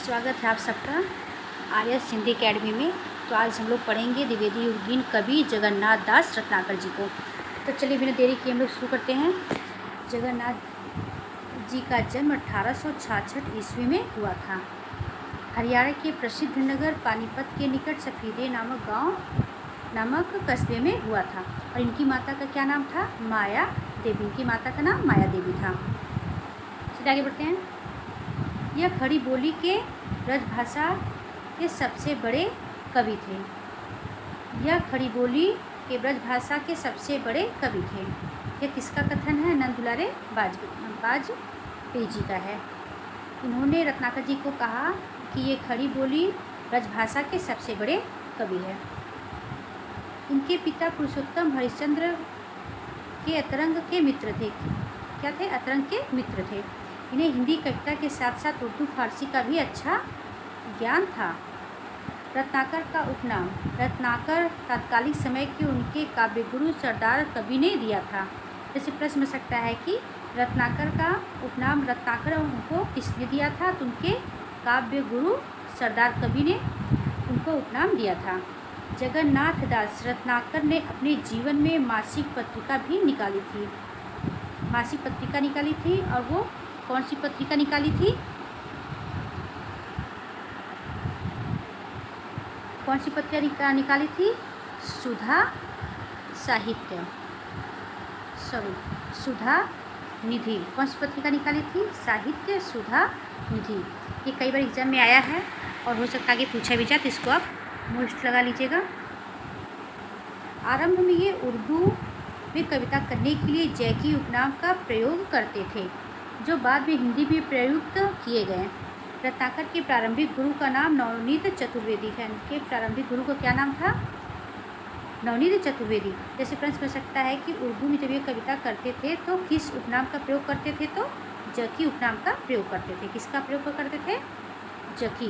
स्वागत है आप सबका आर्यस हिंदी एकेडमी में। तो आज हम लोग पढ़ेंगे द्विवेदी युगीन कवि जगन्नाथ दास रत्नाकर जी को। तो चलिए बिना देरी किए हम लोग शुरू करते हैं। जगन्नाथ जी का जन्म 1866 ईस्वी में हुआ था। हरियाणा के प्रसिद्ध नगर पानीपत के निकट सफीदे नामक कस्बे में हुआ था। और इनकी माता का क्या नाम था? माया देवी। इनकी माता का नाम माया देवी था। चलिए आगे बढ़ते हैं। यह खड़ी बोली के ब्रजभाषा के सबसे बड़े कवि थे। यह खड़ी बोली के ब्रजभाषा के सबसे बड़े कवि थे। यह किसका कथन है? नंद दुलारे बाजपेयी जी का है। इन्होंने रत्नाकर जी को कहा कि ये खड़ी बोली ब्रजभाषा के सबसे बड़े कवि है। इनके पिता पुरुषोत्तम हरिश्चंद्र के अतरंग के मित्र थे। क्या थे? अतरंग के मित्र थे। इन्हें हिंदी कविता के साथ साथ उर्दू फारसी का भी अच्छा ज्ञान था। रत्नाकर का उपनाम रत्नाकर तत्कालीन समय के उनके काव्य गुरु सरदार कवि ने दिया था। जैसे प्रश्न में सकता है कि रत्नाकर का उपनाम रत्नाकर उनको किसने दिया था? तो उनके काव्य गुरु सरदार कवि ने उनको उपनाम दिया था। जगन्नाथ दास रत्नाकर ने अपने जीवन में मासिक पत्रिका भी निकाली थी। मासिक पत्रिका निकाली थी और वो कौन सी पत्रिका निकाली थी? कौन सी पत्रिका निकाली थी? सुधा निधि। कौन सी पत्रिका निकाली थी? साहित्य सुधा निधि। ये कई बार एग्जाम में आया है और हो सकता है कि पूछा भी जाए, तो इसको आप मोस्ट लगा लीजिएगा। आरंभ में ये उर्दू में कविता करने के लिए जैकी उपनाम का प्रयोग करते थे, जो बाद में हिंदी में प्रयुक्त किए गए। रत्नाकर के प्रारंभिक गुरु का नाम नवनीत चतुर्वेदी है। इनके प्रारंभिक गुरु का क्या नाम था? नवनीत चतुर्वेदी। जैसे प्रश्न पूछ सकता है कि उर्दू में जब ये कविता करते थे तो किस उपनाम का प्रयोग करते थे? तो जकी उपनाम का प्रयोग करते थे। किसका प्रयोग करते थे? जकी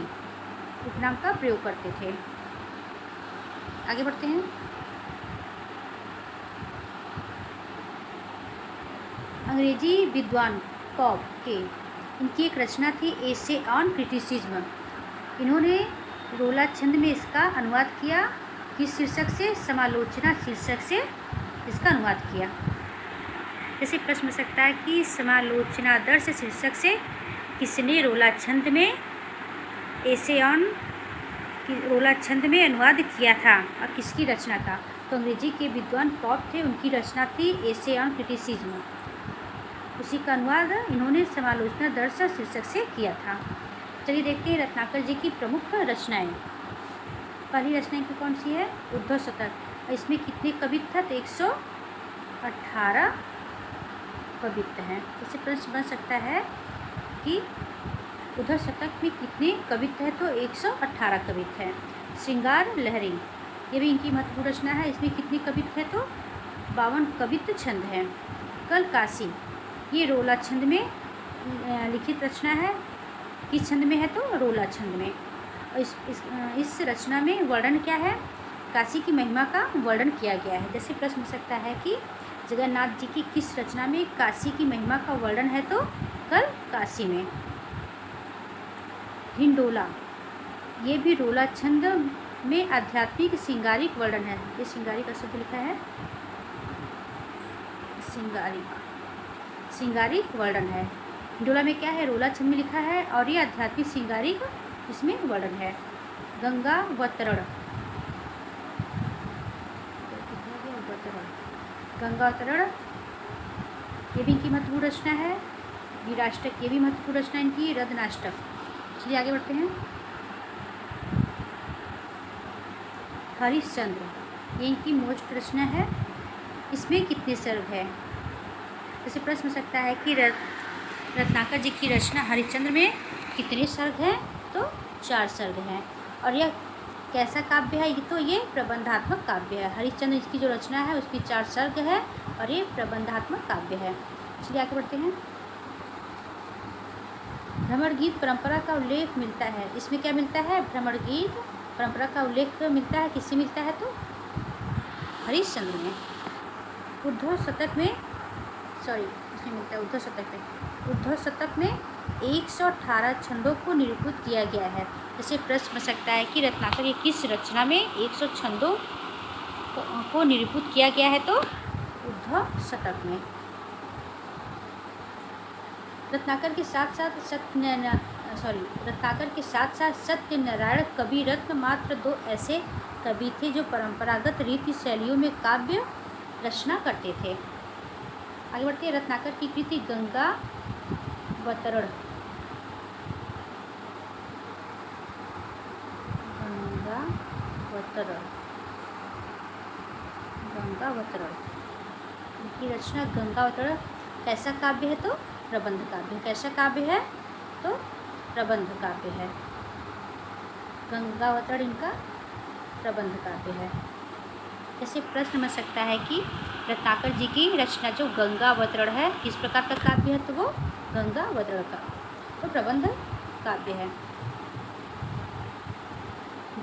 उपनाम का प्रयोग करते थे। आगे बढ़ते हैं। अंग्रेजी विद्वान कॉब के इनकी एक रचना थी एसे ऑन क्रिटिसिज्म। इन्होंने रोला छंद में इसका अनुवाद किया। किस शीर्षक से? समालोचना शीर्षक से इसका अनुवाद किया। जैसे प्रश्न मिल सकता है कि समालोचनादर्श शीर्षक से किसने रोला छंद में एसे ऑन रोला छंद में अनुवाद किया था और किसकी रचना था? तो अंग्रेजी के विद्वान कॉब थे, उनकी रचना थी एसे ऑन क्रिटिसिज्म। उसी का अनुवाद इन्होंने समालोचना दर्श शीर्षक से किया था। चलिए देखते हैं रत्नाकर जी की प्रमुख रचनाएं। पहली रचना की कौन सी है? उद्धव शतक। इसमें कितने कवित्व थे? 118 कवित्व हैं। इससे प्रश्न बन सकता है कि उद्धव शतक में कितने कवित्व हैं? तो 118 कवित्व हैं। श्रृंगार लहरी, ये भी इनकी महत्वपूर्ण रचना है। इसमें कितने कवित्व हैं? तो 52 कवित्व छंद हैं। कल काशी, ये रोला छंद में लिखित रचना है। किस छंद में है? तो रोला छंद में। और इस रचना में वर्णन क्या है? काशी की महिमा का वर्णन किया गया है। जैसे प्रश्न हो सकता है कि जगन्नाथ जी की किस रचना में काशी की महिमा का वर्णन है? तो कल काशी में। हिंडोला, ये भी रोला छंद में आध्यात्मिक श्रृंगारिक वर्णन है। ये श्रृंगारिक का शब्द लिखा है, श्रृंगारिक वर्णन है। हिंडोला में क्या है? रोला छंद में लिखा है और ये आध्यात्मिक श्रृंगारिक इसमें वर्णन है। गंगावतरण, ये भी इनकी महत्वपूर्ण रचना है। वीराष्टक, ये भी महत्वपूर्ण रचना इनकी। रत्नाष्टक। चलिए आगे बढ़ते हैं। हरिश्चंद्र, ये इनकी मोस्ट रचना है। इसमें कितने सर्ग है? जैसे प्रश्न हो सकता है कि रत्नाकर जी की रचना हरिश्चंद्र में कितने सर्ग हैं? तो 4 सर्ग हैं। और यह कैसा काव्य है? तो ये प्रबंधात्मक काव्य है। हरिश्चंद्र की जो रचना है उसकी 4 सर्ग है और ये प्रबंधात्मक काव्य है। चलिए आगे बढ़ते हैं। भ्रमर गीत परंपरा का उल्लेख मिलता है। इसमें क्या मिलता है? भ्रमर गीत परंपरा का उल्लेख मिलता है। किससे मिलता है? तो हरिश्चंद्र में। उद्धव शतक में, इसमें मिलता है उद्धव शतक में 118 छंदों को निरूपित किया गया है। जैसे प्रश्न बन सकता है कि रत्नाकर की किस रचना में 100 छंदों को निरूपित किया गया है, तो उद्धव शतक में। रत्नाकर के साथ साथ सत्यनारायण कवि रत्न मात्र 2 ऐसे कवि थे जो परंपरागत रीति शैलियों में काव्य रचना करते थे। आगे बढ़ते हैं। रत्नाकर की कृति गंगावतरण की रचना गंगावतरण कैसा काव्य है, तो प्रबंध काव्य। कैसा काव्य है, तो प्रबंध काव्य है। गंगावतरण इनका प्रबंध काव्य है। जैसे प्रश्न बन सकता है कि रत्नाकर जी की रचना जो गंगावतरण है किस प्रकार का काव्य है, तो वो गंगावतरण का तो प्रबंध काव्य है,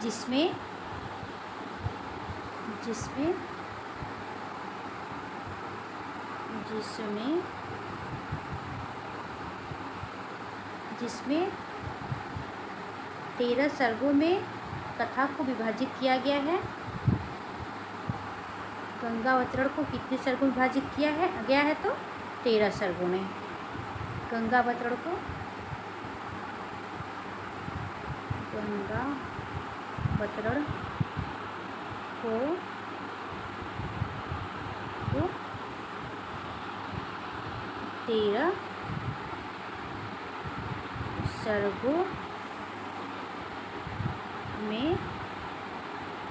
जिसमें जिसमें 13 सर्गों में कथा को विभाजित किया गया है। गंगावतरण को कितने सर्गों में विभाजित किया गया है, तो 13 सर्गों में। गंगावतरण को 13 सर्गों में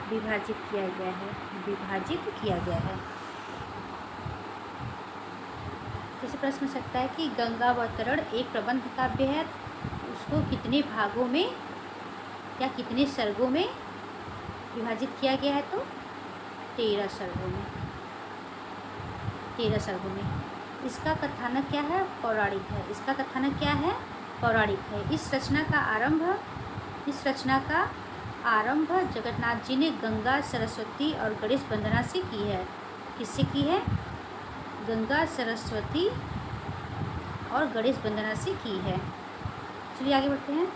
विभाजित किया गया है। जैसे प्रश्न हो सकता है कि गंगावतरण एक प्रबंध काव्य है, उसको कितने भागों में या कितने सर्गों में विभाजित किया गया है, तो 13 सर्गों में। इसका कथानक क्या है, पौराणिक है। इस रचना का आरंभ जगन्नाथ जी ने गंगा, सरस्वती और गणेश वंदना से की है। किससे की है, गंगा, सरस्वती और गणेश वंदना से की है। चलिए आगे बढ़ते हैं।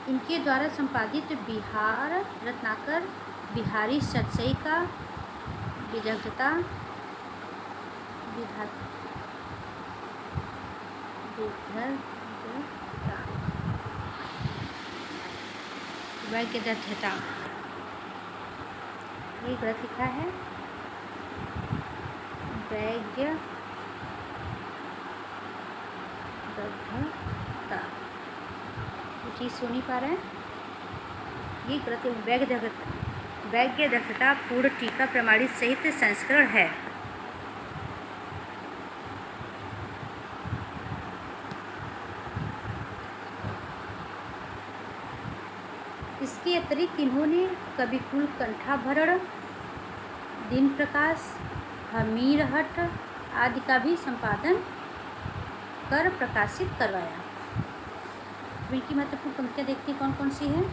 इनके द्वारा संपादित रत्नाकर बिहारी सतसई का विदग्धता ये गलत लिखा है, वैज्ञदग्धता, ये चीज़ सुन नहीं पा रहे हैं, ये गलत। वैज्ञदग्धता पूर्ण टीका प्रमाणित सहित संस्करण है। इसके अतिरिक्त इन्होंने कविकुल कंठाभरण, दिन प्रकाश, हमीरहट आदि का भी संपादन कर प्रकाशित करवाया। इनकी महत्वपूर्ण पंक्तियाँ देखते हैं कौन कौन सी हैं।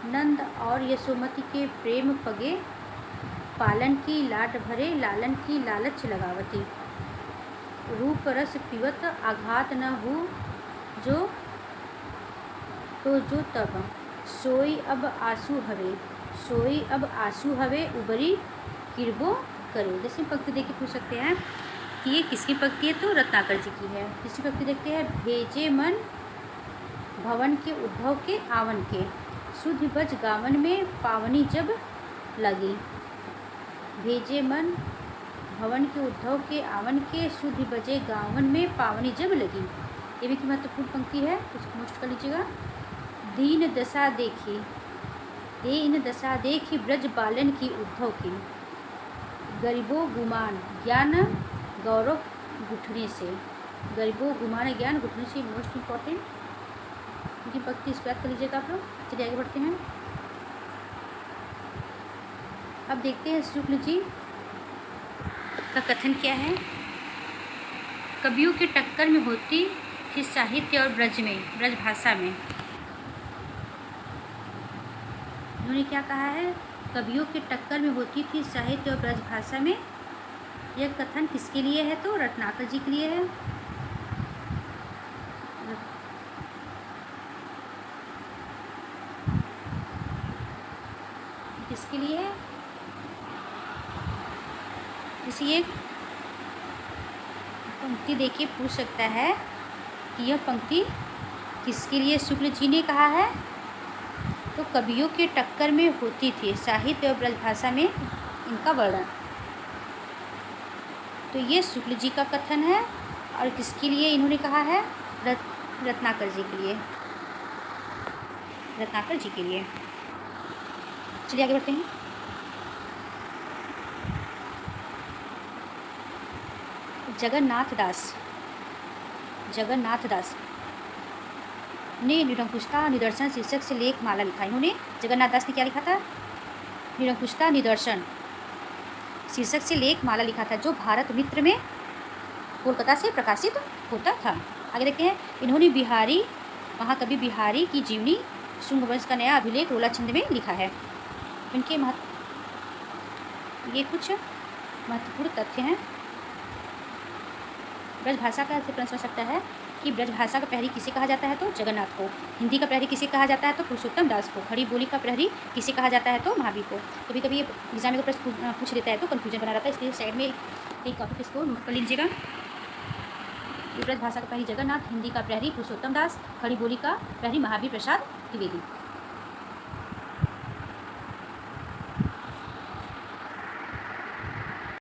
नंद और यशोमती के प्रेम पगे, पालन की लाड भरे, लालन की लालच लगावती। रूप रस पीवत आघात न हो जो तब, सोई अब आंसू हवे उबरी किरबो करे। जैसे पंक्ति देख के पूछ सकते हैं कि ये किसकी पंक्ति है, तो रत्नाकर जी की है। दूसरी पंक्ति देखते हैं। भेजे मन भवन के उद्धव के आवन के, सुधि बज गावन में पावनी जब लगी। भेजे मन भवन के उद्धव के आवन के, सुधि बजे गावन में पावनी जब लगी। ये भी महत्वपूर्ण पंक्ति है, उसको नोट कर लीजिएगा। दीन दशा देखी ब्रज बालन की उद्धव की, गरीबों गुमान ज्ञान गौरव घुटने से। मोस्ट इम्पॉर्टेंट उनकी पंक्ति इस बात कर लीजिएगा आप लोग। चलिए आगे बढ़ते हैं। अब देखते हैं शुक्ल जी का कथन क्या है। कवियों की टक्कर में होती थी साहित्य और ब्रज भाषा में। इन्होंने क्या कहा है, कवियों के टक्कर में होती थी साहित्य और ब्रज भाषा में। यह कथन किसके लिए है, तो रत्नाकर जी के लिए है। किसके लिए है, जैसे ये पंक्ति देखिए पूछ सकता है कि यह पंक्ति किसके लिए शुक्ल जी ने कहा है, तो कवियों के टक्कर में होती थी साहित्य और ब्रजभाषा में इनका वर्णन। तो ये शुक्ल जी का कथन है और किसके लिए इन्होंने कहा है, रत्नाकर जी के लिए, रत्नाकर जी के लिए। चलिए आगे बढ़ते हैं। जगन्नाथ दास ने निरंकुशता निदर्शन शीर्षक से लेख माला लिखा। इन्होंने, जगन्नाथ दास ने क्या लिखा था, निरंकुशता निदर्शन शीर्षक से लेख माला लिखा था, जो भारत मित्र में कोलकाता से प्रकाशित होता था। आगे देखते हैं, इन्होंने महाकवि बिहारी की जीवनी शुंग वंश का नया अभिलेख रोला छंद में लिखा है। इनके ये कुछ महत्वपूर्ण तथ्य हैं। ब्रज भाषा का ऐसे प्रश्न सकता है कि ब्रज भाषा का प्रहरी किसे कहा जाता है, तो जगन्नाथ को। हिंदी का प्रहरी किसे कहा जाता है, तो पुरुषोत्तम दास को। खड़ी बोली का प्रहरी किसे कहा जाता है, तो महावीर को। कभी कभी ये एग्जाम में प्रश्न पूछ देता है तो कन्फ्यूजन बना रहता है, इसलिए साइड में एक टॉपिक इसको नोट कर लीजिएगा। ब्रज भाषा का प्रहरी जगन्नाथ, हिंदी का प्रहरी पुरुषोत्तम दास, खड़ी बोली का प्रहरी महावीर प्रसाद द्विवेदी।